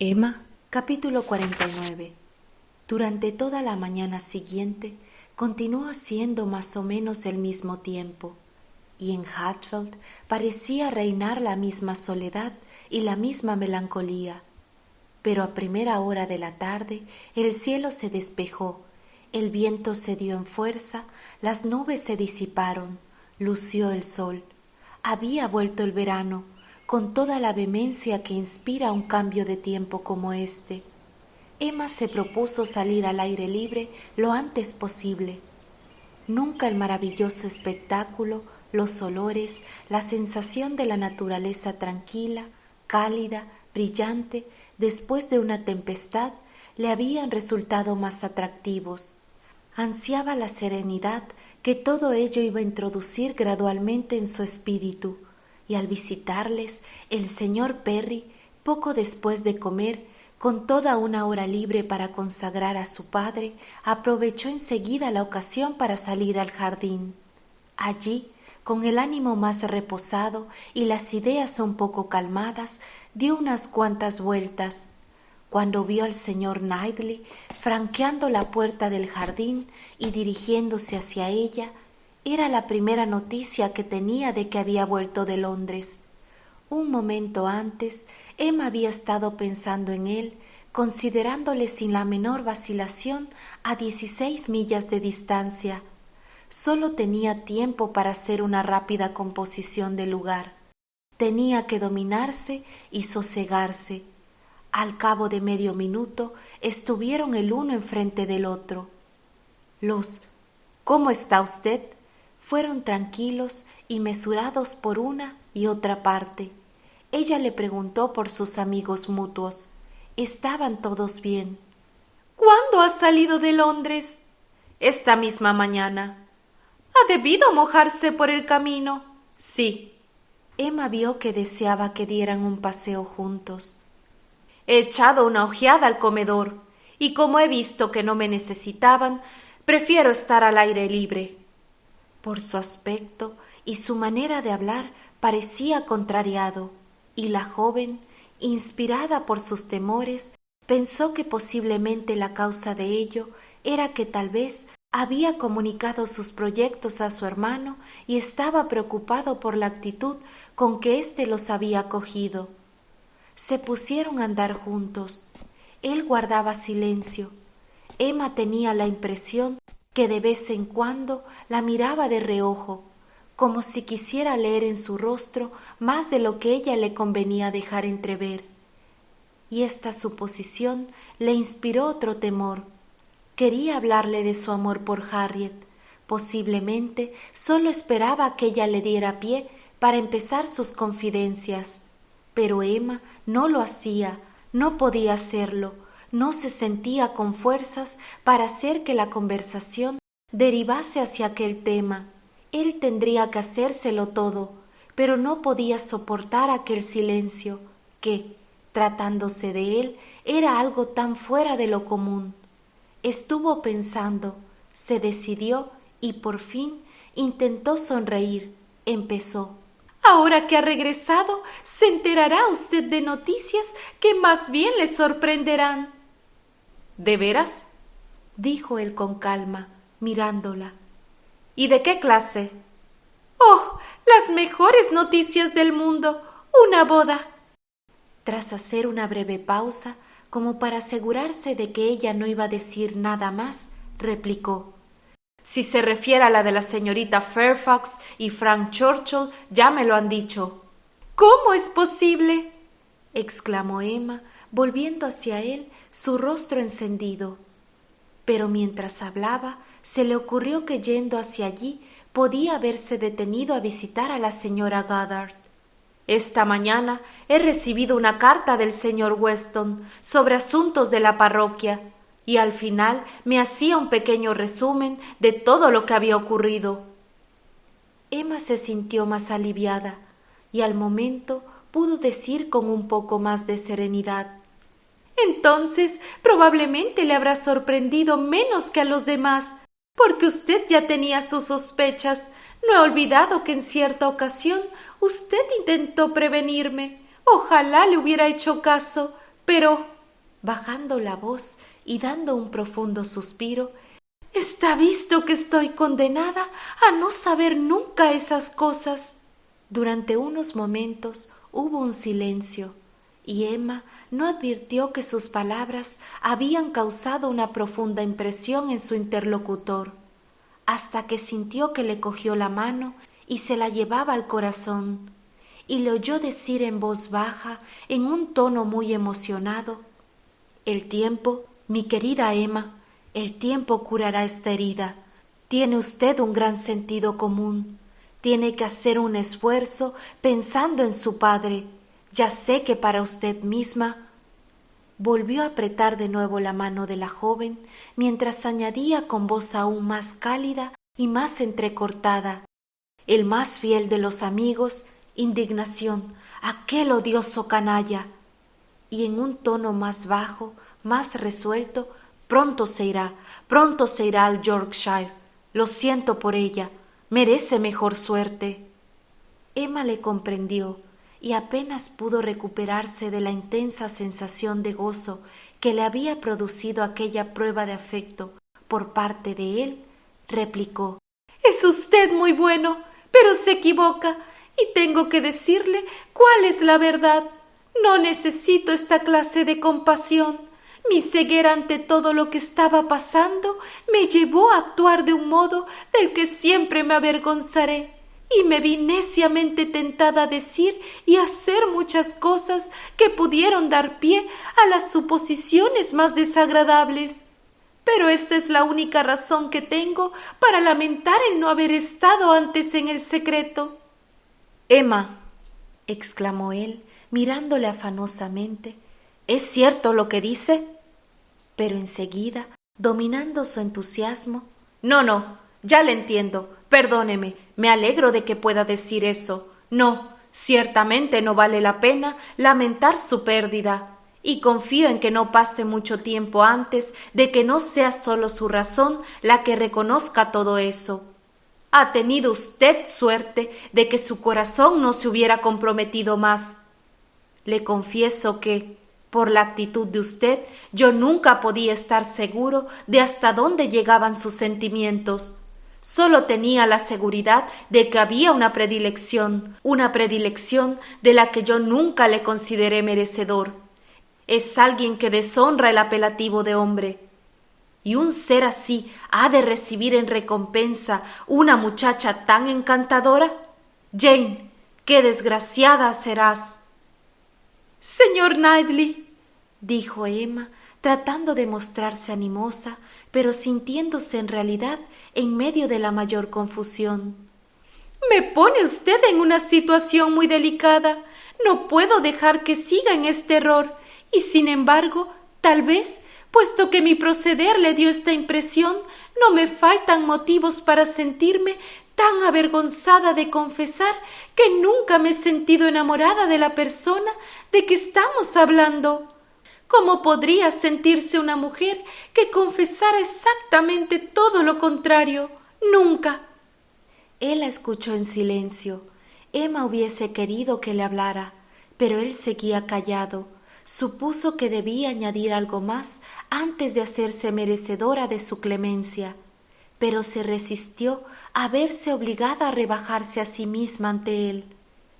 Emma, capítulo 49. Durante toda la mañana siguiente continuó haciendo más o menos el mismo tiempo, y en Hatfield parecía reinar la misma soledad y la misma melancolía. Pero a primera hora de la tarde el cielo se despejó, el viento cedió en fuerza, las nubes se disiparon, lució el sol. Había vuelto el verano, con toda la vehemencia que inspira un cambio de tiempo como este. Emma se propuso salir al aire libre lo antes posible. Nunca el maravilloso espectáculo, los olores, la sensación de la naturaleza tranquila, cálida, brillante, después de una tempestad, le habían resultado más atractivos. Ansiaba la serenidad que todo ello iba a introducir gradualmente en su espíritu, y al visitarles, el señor Perry, poco después de comer, con toda una hora libre para consagrar a su padre, aprovechó enseguida la ocasión para salir al jardín. Allí, con el ánimo más reposado y las ideas un poco calmadas, dio unas cuantas vueltas. Cuando vio al señor Knightley franqueando la puerta del jardín y dirigiéndose hacia ella, era la primera noticia que tenía de que había vuelto de Londres. Un momento antes, Emma había estado pensando en él, considerándole sin la menor vacilación a 16 millas de distancia. Solo tenía tiempo para hacer una rápida composición del lugar. Tenía que dominarse y sosegarse. Al cabo de medio minuto estuvieron el uno enfrente del otro. Los «¿Cómo está usted?» fueron tranquilos y mesurados por una y otra parte. Ella le preguntó por sus amigos mutuos. Estaban todos bien. «¿Cuándo has salido de Londres?» «Esta misma mañana». «¿Ha debido mojarse por el camino?» «Sí». Emma vio que deseaba que dieran un paseo juntos. «He echado una ojeada al comedor, y como he visto que no me necesitaban, prefiero estar al aire libre». Por su aspecto y su manera de hablar parecía contrariado, y la joven, inspirada por sus temores, pensó que posiblemente la causa de ello era que tal vez había comunicado sus proyectos a su hermano y estaba preocupado por la actitud con que éste los había acogido. Se pusieron a andar juntos. Él guardaba silencio. Emma tenía la impresión que de vez en cuando la miraba de reojo, como si quisiera leer en su rostro más de lo que ella le convenía dejar entrever. Y esta suposición le inspiró otro temor. Quería hablarle de su amor por Harriet. Posiblemente solo esperaba que ella le diera pie para empezar sus confidencias. Pero Emma no lo hacía, no podía hacerlo, no se sentía con fuerzas para hacer que la conversación derivase hacia aquel tema. Él tendría que hacérselo todo, pero no podía soportar aquel silencio, que, tratándose de él, era algo tan fuera de lo común. Estuvo pensando, se decidió y por fin intentó sonreír. Empezó. «Ahora que ha regresado, se enterará usted de noticias que más bien le sorprenderán». «¿De veras?», dijo él con calma, mirándola. «¿Y de qué clase?» «Oh, las mejores noticias del mundo. Una boda». Tras hacer una breve pausa, como para asegurarse de que ella no iba a decir nada más, replicó. «Si se refiere a la de la señorita Fairfax y Frank Churchill, ya me lo han dicho». «¿Cómo es posible?», exclamó Emma, volviendo hacia él su rostro encendido. Pero mientras hablaba, se le ocurrió que yendo hacia allí podía haberse detenido a visitar a la señora Goddard. «Esta mañana he recibido una carta del señor Weston sobre asuntos de la parroquia, y al final me hacía un pequeño resumen de todo lo que había ocurrido». Emma se sintió más aliviada, y al momento pudo decir con un poco más de serenidad. «Entonces probablemente le habrá sorprendido menos que a los demás, porque usted ya tenía sus sospechas. No he olvidado que en cierta ocasión usted intentó prevenirme. Ojalá le hubiera hecho caso, pero bajando la voz y dando un profundo suspiro, «Está visto que estoy condenada a no saber nunca esas cosas». Durante unos momentos hubo un silencio, y Emma no advirtió que sus palabras habían causado una profunda impresión en su interlocutor, hasta que sintió que le cogió la mano y se la llevaba al corazón, y le oyó decir en voz baja, en un tono muy emocionado: «El tiempo, mi querida Emma, el tiempo curará esta herida. Tiene usted un gran sentido común. Tiene que hacer un esfuerzo pensando en su padre. Ya sé que para usted misma». Volvió a apretar de nuevo la mano de la joven, mientras añadía con voz aún más cálida y más entrecortada: «El más fiel de los amigos, indignación, aquel odioso canalla». Y en un tono más bajo, más resuelto: pronto se irá al Yorkshire. Lo siento por ella, merece mejor suerte». Emma le comprendió y apenas pudo recuperarse de la intensa sensación de gozo que le había producido aquella prueba de afecto por parte de él, replicó: «Es usted muy bueno, pero se equivoca, y tengo que decirle cuál es la verdad. No necesito esta clase de compasión. Mi ceguera ante todo lo que estaba pasando me llevó a actuar de un modo del que siempre me avergonzaré, y me vi neciamente tentada a decir y hacer muchas cosas que pudieron dar pie a las suposiciones más desagradables. Pero esta es la única razón que tengo para lamentar el no haber estado antes en el secreto». «Emma», exclamó él, mirándole afanosamente, «¿es cierto lo que dice?». Pero enseguida, dominando su entusiasmo: No, ya le entiendo. Perdóneme, me alegro de que pueda decir eso. No, ciertamente no vale la pena lamentar su pérdida, y confío en que no pase mucho tiempo antes de que no sea solo su razón la que reconozca todo eso. Ha tenido usted suerte de que su corazón no se hubiera comprometido más. Le confieso que, por la actitud de usted, yo nunca podía estar seguro de hasta dónde llegaban sus sentimientos. Solo tenía la seguridad de que había una predilección de la que yo nunca le consideré merecedor. Es alguien que deshonra el apelativo de hombre. ¿Y un ser así ha de recibir en recompensa una muchacha tan encantadora? Jane, qué desgraciada serás». «Señor Knightley», dijo Emma, tratando de mostrarse animosa, pero sintiéndose en realidad en medio de la mayor confusión, «me pone usted en una situación muy delicada. No puedo dejar que siga en este error, y sin embargo, tal vez, puesto que mi proceder le dio esta impresión, no me faltan motivos para sentirme tan avergonzada de confesar que nunca me he sentido enamorada de la persona de que estamos hablando. ¿Cómo podría sentirse una mujer que confesara exactamente todo lo contrario? Nunca». Él la escuchó en silencio. Emma hubiese querido que le hablara, pero él seguía callado. Supuso que debía añadir algo más antes de hacerse merecedora de su clemencia, pero se resistió a verse obligada a rebajarse a sí misma ante él.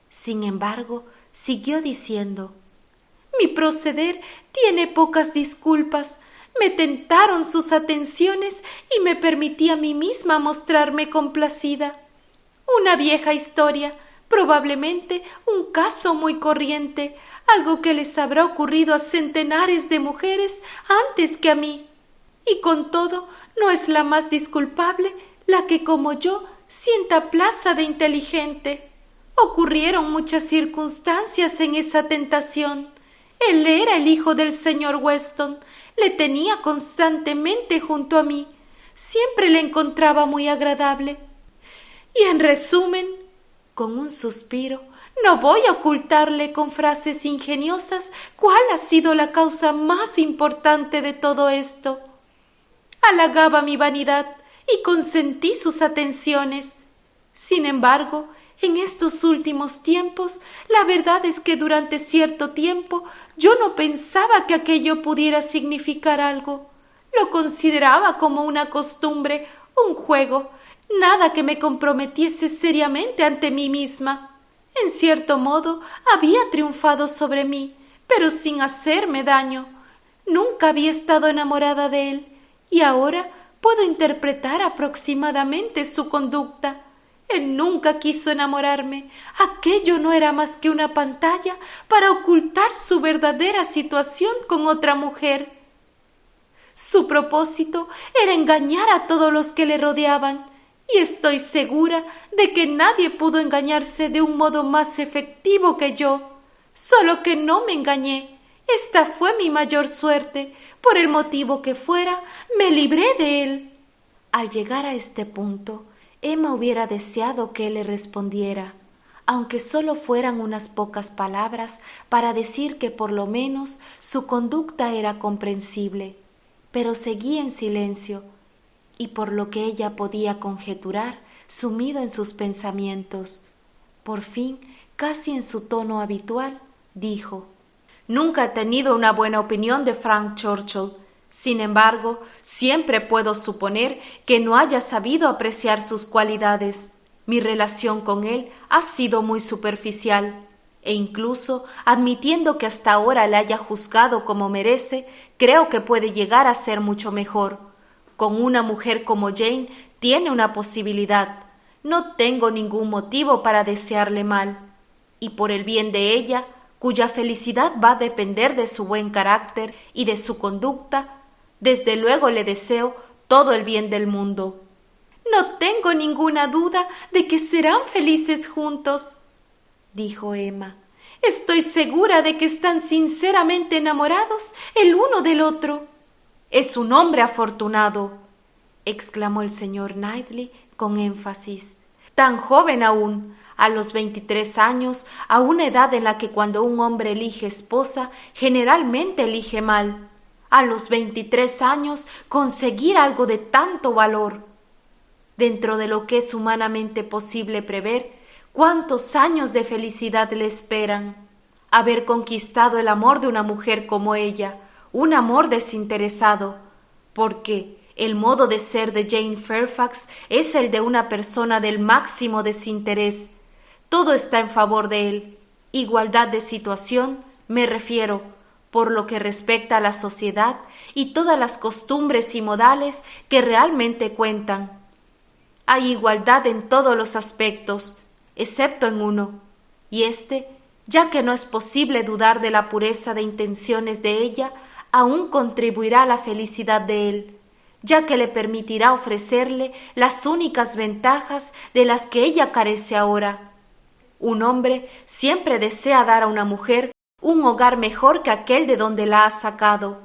Sin embargo, siguió diciendo: «Mi proceder tiene pocas disculpas. Me tentaron sus atenciones y me permití a mí misma mostrarme complacida. Una vieja historia, probablemente un caso muy corriente, algo que les habrá ocurrido a centenares de mujeres antes que a mí. Y con todo, no es la más disculpable la que, como yo, sienta plaza de inteligente. Ocurrieron muchas circunstancias en esa tentación. Él era el hijo del señor Weston, le tenía constantemente junto a mí, siempre le encontraba muy agradable. Y en resumen», con un suspiro, «no voy a ocultarle con frases ingeniosas cuál ha sido la causa más importante de todo esto. Halagaba mi vanidad y consentí sus atenciones. Sin embargo, En estos últimos tiempos, la verdad es que durante cierto tiempo yo no pensaba que aquello pudiera significar algo. Lo consideraba como una costumbre, un juego, nada que me comprometiese seriamente ante mí misma. En cierto modo, había triunfado sobre mí, pero sin hacerme daño. Nunca había estado enamorada de él, y ahora puedo interpretar aproximadamente su conducta. Él nunca quiso enamorarme. Aquello no era más que una pantalla para ocultar su verdadera situación con otra mujer. Su propósito era engañar a todos los que le rodeaban, y estoy segura de que nadie pudo engañarse de un modo más efectivo que yo. Solo que no me engañé. Esta fue mi mayor suerte. Por el motivo que fuera, me libré de él. Al llegar a este punto, Emma hubiera deseado que él le respondiera, aunque solo fueran unas pocas palabras para decir que por lo menos su conducta era comprensible, pero seguía en silencio, y por lo que ella podía conjeturar, sumido en sus pensamientos. Por fin, casi en su tono habitual, dijo: «Nunca he tenido una buena opinión de Frank Churchill. Sin embargo, siempre puedo suponer que no haya sabido apreciar sus cualidades. Mi relación con él ha sido muy superficial, e incluso, admitiendo que hasta ahora le haya juzgado como merece, creo que puede llegar a ser mucho mejor. Con una mujer como Jane tiene una posibilidad. No tengo ningún motivo para desearle mal, y por el bien de ella, cuya felicidad va a depender de su buen carácter y de su conducta, desde luego le deseo todo el bien del mundo». «No tengo ninguna duda de que serán felices juntos», dijo Emma. «Estoy segura de que están sinceramente enamorados el uno del otro». «Es un hombre afortunado», exclamó el señor Knightley con énfasis. «Tan joven aún, a los 23 años, a una edad en la que cuando un hombre elige esposa, generalmente elige mal. A los 23 años conseguir algo de tanto valor. Dentro de lo que es humanamente posible prever, ¿cuántos años de felicidad le esperan? Haber conquistado el amor de una mujer como ella, un amor desinteresado, porque el modo de ser de Jane Fairfax es el de una persona del máximo desinterés. Todo está en favor de él. Igualdad de situación, me refiero, por lo que respecta a la sociedad y todas las costumbres y modales que realmente cuentan. Hay igualdad en todos los aspectos, excepto en uno, y ya que no es posible dudar de la pureza de intenciones de ella, aún contribuirá a la felicidad de él, ya que le permitirá ofrecerle las únicas ventajas de las que ella carece ahora. Un hombre siempre desea dar a una mujer un hogar mejor que aquel de donde la ha sacado,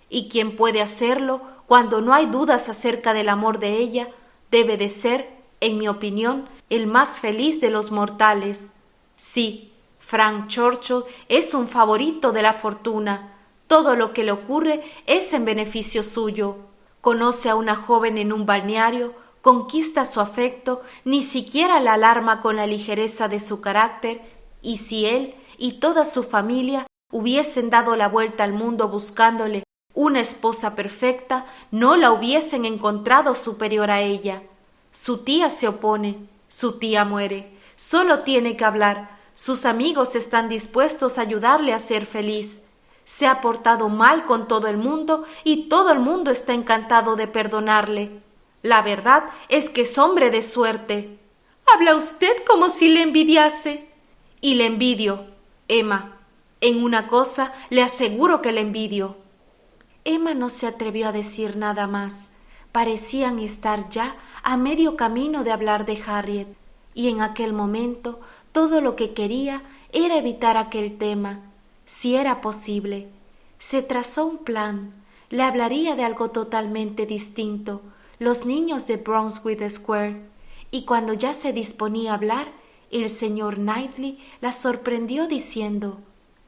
y quien puede hacerlo cuando no hay dudas acerca del amor de ella, debe de ser, en mi opinión, el más feliz de los mortales. Sí, Frank Churchill es un favorito de la fortuna. Todo lo que le ocurre es en beneficio suyo. Conoce a una joven en un balneario, conquista su afecto, ni siquiera la alarma con la ligereza de su carácter, y si él y toda su familia hubiesen dado la vuelta al mundo buscándole una esposa perfecta, no la hubiesen encontrado superior a ella. Su tía se opone, su tía muere, solo tiene que hablar, sus amigos están dispuestos a ayudarle a ser feliz. Se ha portado mal con todo el mundo y todo el mundo está encantado de perdonarle. La verdad es que es hombre de suerte. Habla usted como si le envidiase. Y le envidio, Emma. En una cosa le aseguro que le envidio. Emma no se atrevió a decir nada más. Parecían estar ya a medio camino de hablar de Harriet, y en aquel momento todo lo que quería era evitar aquel tema, si era posible. Se trazó un plan. Le hablaría de algo totalmente distinto, los niños de Brunswick Square, y cuando ya se disponía a hablar, el señor Knightley la sorprendió diciendo: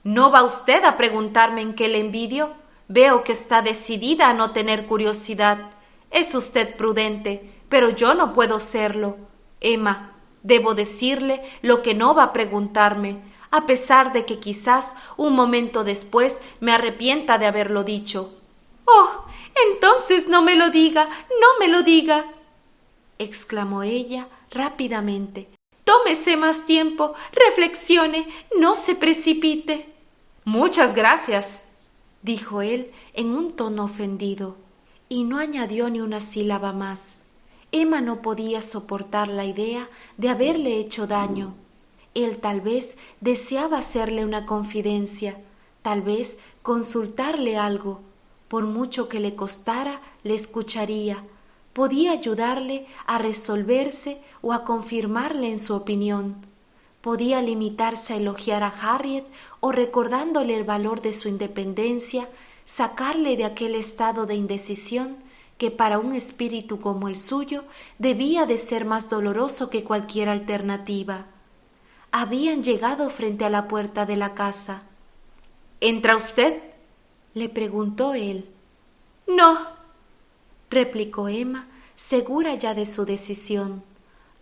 «¿No va usted a preguntarme en qué le envidio? Veo que está decidida a no tener curiosidad. Es usted prudente, pero yo no puedo serlo. Emma, Debo decirle lo que no va a preguntarme, a pesar de que quizás un momento después me arrepienta de haberlo dicho. «Oh, entonces no me lo diga, no me lo diga», exclamó ella rápidamente. «Tómese más tiempo, reflexione, no se precipite». «Muchas gracias», dijo él en un tono ofendido, y no añadió ni una sílaba más. Emma no podía soportar la idea de haberle hecho daño. Él tal vez deseaba hacerle una confidencia, tal vez consultarle algo. Por mucho que le costara, le escucharía. Podía ayudarle a resolverse o a confirmarle en su opinión. Podía limitarse a elogiar a Harriet o, recordándole el valor de su independencia, sacarle de aquel estado de indecisión que para un espíritu como el suyo debía de ser más doloroso que cualquier alternativa. Habían llegado frente a la puerta de la casa. «¿Entra usted?», le preguntó él. «No», replicó Emma, segura ya de su decisión,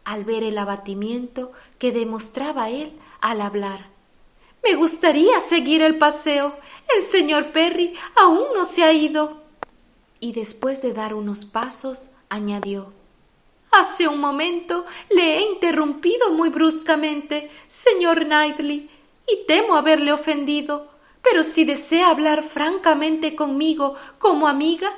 al ver el abatimiento que demostraba él al hablar. «Me gustaría seguir el paseo. El señor Perry aún no se ha ido». Y después de dar unos pasos, añadió: «Hace un momento le he interrumpido muy bruscamente, señor Knightley, y temo haberle ofendido. Pero si desea hablar francamente conmigo como amiga,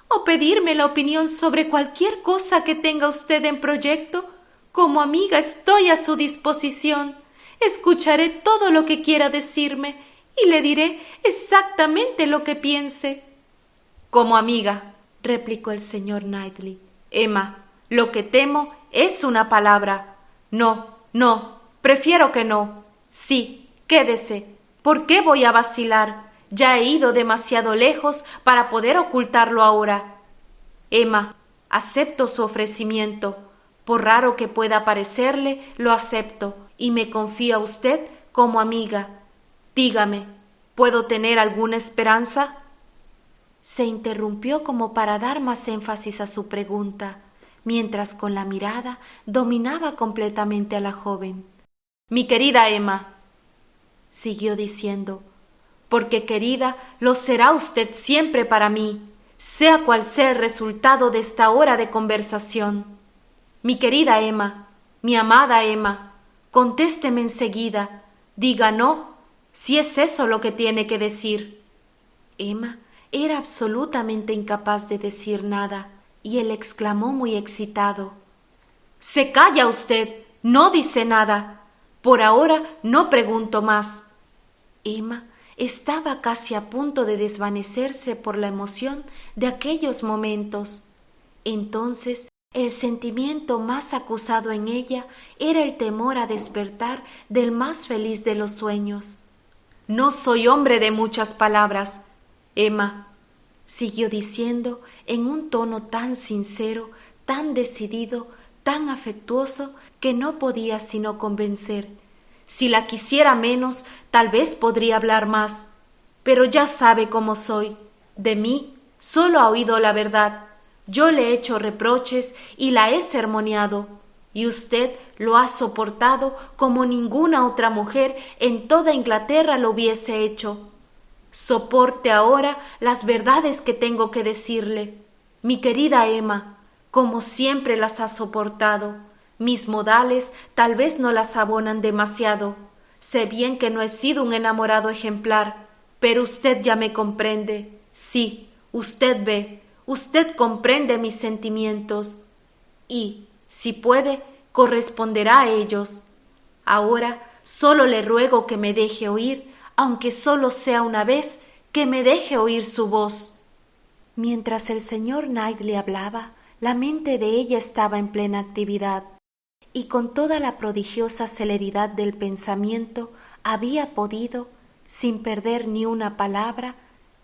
o pedirme la opinión sobre cualquier cosa que tenga usted en proyecto, como amiga estoy a su disposición. Escucharé todo lo que quiera decirme y le diré exactamente lo que piense». «Como amiga», replicó el señor Knightley. «Emma, lo que temo es una palabra. No, no, prefiero que no. Sí, quédese. ¿Por qué voy a vacilar? Ya he ido demasiado lejos para poder ocultarlo ahora. Emma, acepto su ofrecimiento. Por raro que pueda parecerle, lo acepto y me confío a usted como amiga. Dígame, ¿puedo tener alguna esperanza?». Se interrumpió como para dar más énfasis a su pregunta, mientras con la mirada dominaba completamente a la joven. «Mi querida Emma», siguió diciendo, «porque querida lo será usted siempre para mí, sea cual sea el resultado de esta hora de conversación. Mi querida Emma, mi amada Emma, contésteme enseguida, diga no, si es eso lo que tiene que decir». Emma era absolutamente incapaz de decir nada, y él exclamó muy excitado: «Se calla usted, no dice nada. Por ahora no pregunto más». Emma estaba casi a punto de desvanecerse por la emoción de aquellos momentos. Entonces el sentimiento más acusado en ella era el temor a despertar del más feliz de los sueños. «No soy hombre de muchas palabras, Emma», siguió diciendo en un tono tan sincero, tan decidido, tan afectuoso, que no podía sino convencer. «Si la quisiera menos, tal vez podría hablar más. Pero ya sabe cómo soy. De mí solo ha oído la verdad. Yo le he hecho reproches y la he sermoneado, y usted lo ha soportado como ninguna otra mujer en toda Inglaterra lo hubiese hecho. Soporte ahora las verdades que tengo que decirle. Mi querida Emma, como siempre las ha soportado. Mis modales tal vez no las abonan demasiado. Sé bien que no he sido un enamorado ejemplar, pero usted ya me comprende. Sí, usted ve, usted comprende mis sentimientos y, si puede, corresponderá a ellos. Ahora solo le ruego que me deje oír, aunque solo sea una vez, que me deje oír su voz». Mientras el señor Knightley hablaba, la mente de ella estaba en plena actividad, y con toda la prodigiosa celeridad del pensamiento había podido, sin perder ni una palabra,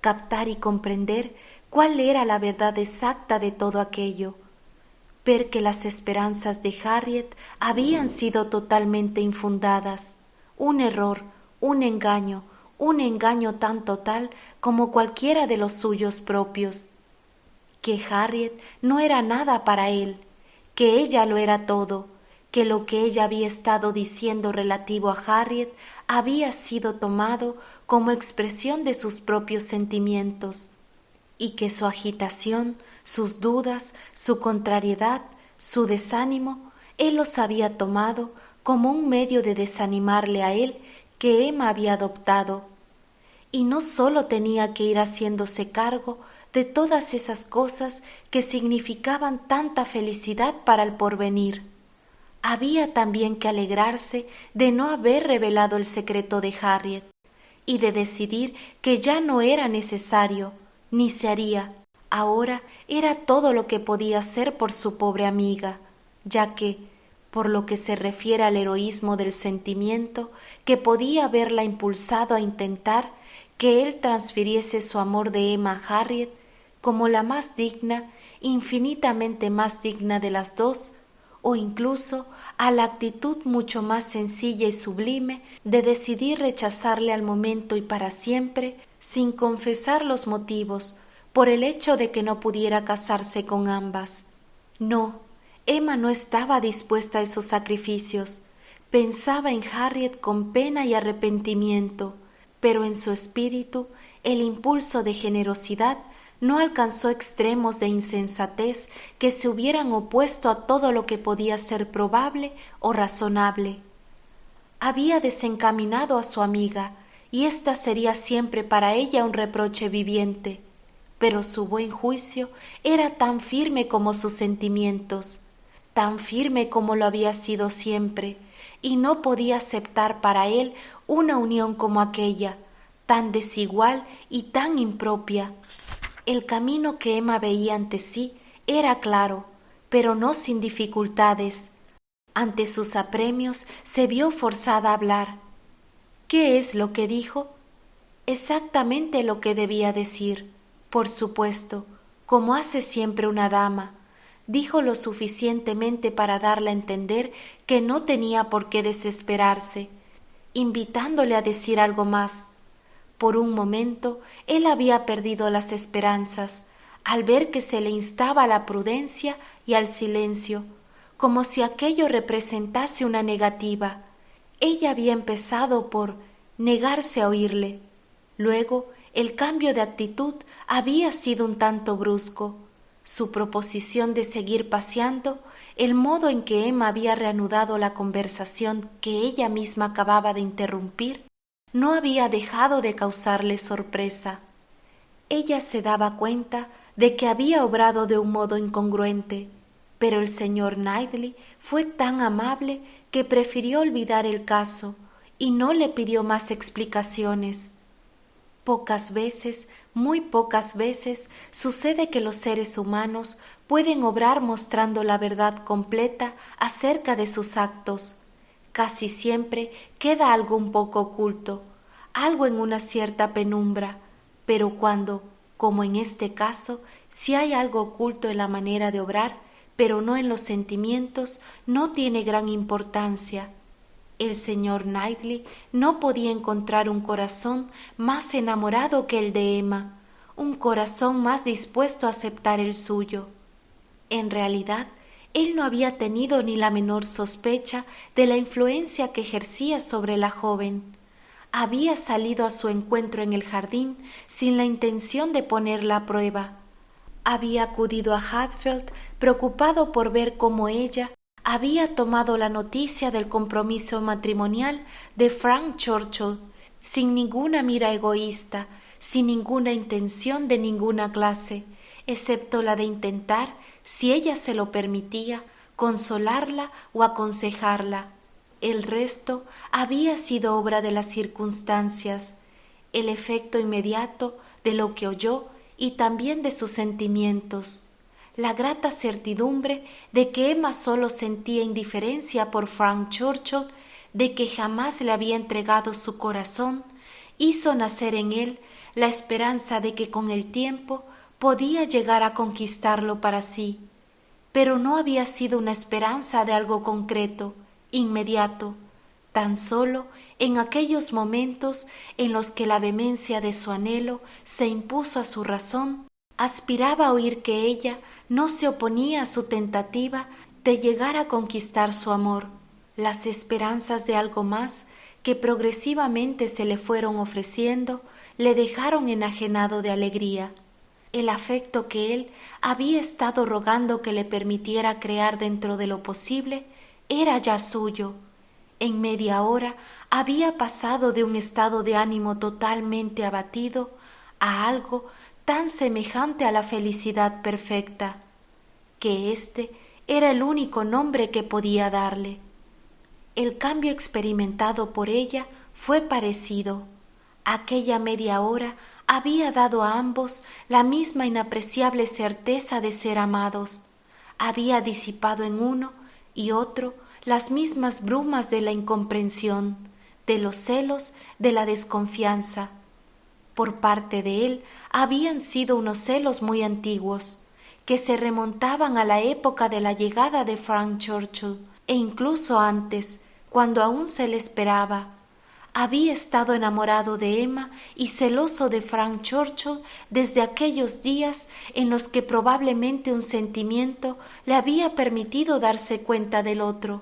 captar y comprender cuál era la verdad exacta de todo aquello, ver que las esperanzas de Harriet habían sido totalmente infundadas, un error, un engaño tan total como cualquiera de los suyos propios, que Harriet no era nada para él, que ella lo era todo, que lo que ella había estado diciendo relativo a Harriet había sido tomado como expresión de sus propios sentimientos, y que su agitación, sus dudas, su contrariedad, su desánimo, él los había tomado como un medio de desanimarle a él que Emma había adoptado. Y no sólo tenía que ir haciéndose cargo de todas esas cosas que significaban tanta felicidad para el porvenir. Había también que alegrarse de no haber revelado el secreto de Harriet y de decidir que ya no era necesario, ni se haría. Ahora era todo lo que podía hacer por su pobre amiga, ya que, por lo que se refiere al heroísmo del sentimiento que podía haberla impulsado a intentar que él transfiriese su amor de Emma a Harriet como la más digna, infinitamente más digna de las dos, o incluso a la actitud mucho más sencilla y sublime de decidir rechazarle al momento y para siempre, sin confesar los motivos, por el hecho de que no pudiera casarse con ambas. No, Emma no estaba dispuesta a esos sacrificios. Pensaba en Harriet con pena y arrepentimiento, pero en su espíritu el impulso de generosidad no alcanzó extremos de insensatez que se hubieran opuesto a todo lo que podía ser probable o razonable. Había desencaminado a su amiga, y ésta sería siempre para ella un reproche viviente, pero su buen juicio era tan firme como sus sentimientos, tan firme como lo había sido siempre, y no podía aceptar para él una unión como aquella, tan desigual y tan impropia. El camino que Emma veía ante sí era claro, pero no sin dificultades. Ante sus apremios se vio forzada a hablar. ¿Qué es lo que dijo? Exactamente lo que debía decir, por supuesto, como hace siempre una dama. Dijo lo suficientemente para darle a entender que no tenía por qué desesperarse, invitándole a decir algo más. Por un momento él había perdido las esperanzas, al ver que se le instaba a la prudencia y al silencio, como si aquello representase una negativa. Ella había empezado por negarse a oírle. Luego el cambio de actitud había sido un tanto brusco. Su proposición de seguir paseando, el modo en que Emma había reanudado la conversación que ella misma acababa de interrumpir, no había dejado de causarle sorpresa. Ella se daba cuenta de que había obrado de un modo incongruente, pero el señor Knightley fue tan amable que prefirió olvidar el caso y no le pidió más explicaciones. Pocas veces, muy pocas veces, sucede que los seres humanos pueden obrar mostrando la verdad completa acerca de sus actos. Casi siempre queda algo un poco oculto, algo en una cierta penumbra, pero cuando, como en este caso, si hay algo oculto en la manera de obrar, pero no en los sentimientos, no tiene gran importancia. El señor Knightley no podía encontrar un corazón más enamorado que el de Emma, un corazón más dispuesto a aceptar el suyo. En realidad, él no había tenido ni la menor sospecha de la influencia que ejercía sobre la joven. Había salido a su encuentro en el jardín sin la intención de ponerla a prueba. Había acudido a Hatfield preocupado por ver cómo ella había tomado la noticia del compromiso matrimonial de Frank Churchill, sin ninguna mira egoísta, sin ninguna intención de ninguna clase, excepto la de intentar, si ella se lo permitía, consolarla o aconsejarla. El resto había sido obra de las circunstancias, el efecto inmediato de lo que oyó y también de sus sentimientos. La grata certidumbre de que Emma solo sentía indiferencia por Frank Churchill, de que jamás le había entregado su corazón, hizo nacer en él la esperanza de que con el tiempo podía llegar a conquistarlo para sí. Pero no había sido una esperanza de algo concreto, inmediato, tan solo en aquellos momentos en los que la vehemencia de su anhelo se impuso a su razón, aspiraba a oír que ella no se oponía a su tentativa de llegar a conquistar su amor. Las esperanzas de algo más que progresivamente se le fueron ofreciendo le dejaron enajenado de alegría. El afecto que él había estado rogando que le permitiera crear dentro de lo posible era ya suyo. En media hora había pasado de un estado de ánimo totalmente abatido a algo tan semejante a la felicidad perfecta, que éste era el único nombre que podía darle. El cambio experimentado por ella fue parecido. Aquella media hora había dado a ambos la misma inapreciable certeza de ser amados. Había disipado en uno y otro las mismas brumas de la incomprensión, de los celos, de la desconfianza. Por parte de él habían sido unos celos muy antiguos, que se remontaban a la época de la llegada de Frank Churchill, e incluso antes, cuando aún se le esperaba. Había estado enamorado de Emma y celoso de Frank Churchill desde aquellos días en los que probablemente un sentimiento le había permitido darse cuenta del otro.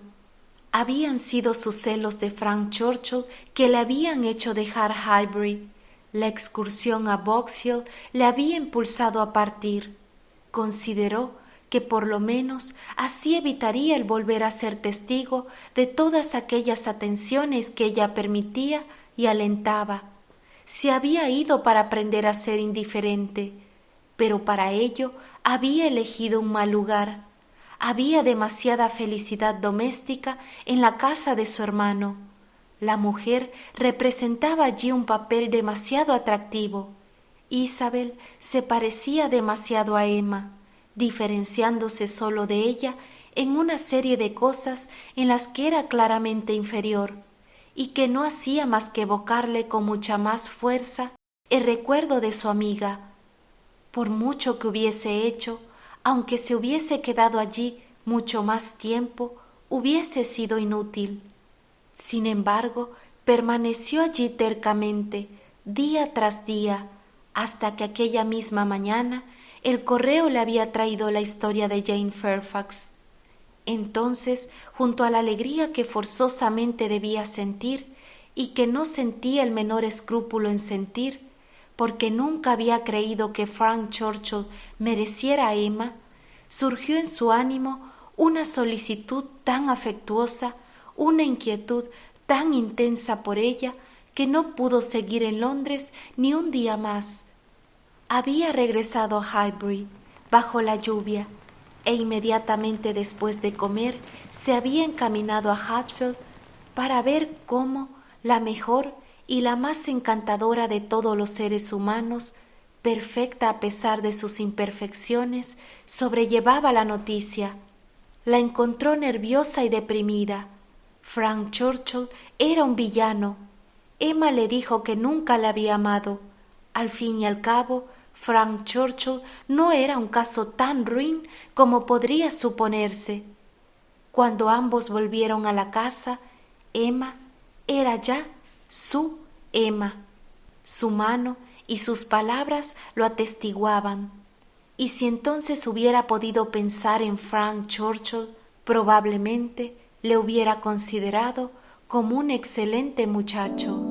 Habían sido sus celos de Frank Churchill que le habían hecho dejar Highbury. La excursión a Box Hill le había impulsado a partir. Consideró que por lo menos así evitaría el volver a ser testigo de todas aquellas atenciones que ella permitía y alentaba. Se había ido para aprender a ser indiferente, pero para ello había elegido un mal lugar. Había demasiada felicidad doméstica en la casa de su hermano. La mujer representaba allí un papel demasiado atractivo. Isabel se parecía demasiado a Emma, diferenciándose solo de ella en una serie de cosas en las que era claramente inferior, y que no hacía más que evocarle con mucha más fuerza el recuerdo de su amiga. Por mucho que hubiese hecho, aunque se hubiese quedado allí mucho más tiempo, hubiese sido inútil. Sin embargo, permaneció allí tercamente, día tras día, hasta que aquella misma mañana el correo le había traído la historia de Jane Fairfax. Entonces, junto a la alegría que forzosamente debía sentir y que no sentía el menor escrúpulo en sentir, porque nunca había creído que Frank Churchill mereciera a Emma, surgió en su ánimo una solicitud tan afectuosa, una inquietud tan intensa por ella, que no pudo seguir en Londres ni un día más. Había regresado a Highbury bajo la lluvia e inmediatamente después de comer se había encaminado a Hatfield para ver cómo la mejor y la más encantadora de todos los seres humanos, perfecta a pesar de sus imperfecciones, sobrellevaba la noticia. La encontró nerviosa y deprimida. Frank Churchill era un villano. Emma le dijo que nunca la había amado. Al fin y al cabo, Frank Churchill no era un caso tan ruin como podría suponerse. Cuando ambos volvieron a la casa, Emma era ya su Emma. Su mano y sus palabras lo atestiguaban. Y si entonces hubiera podido pensar en Frank Churchill, probablemente le hubiera considerado como un excelente muchacho.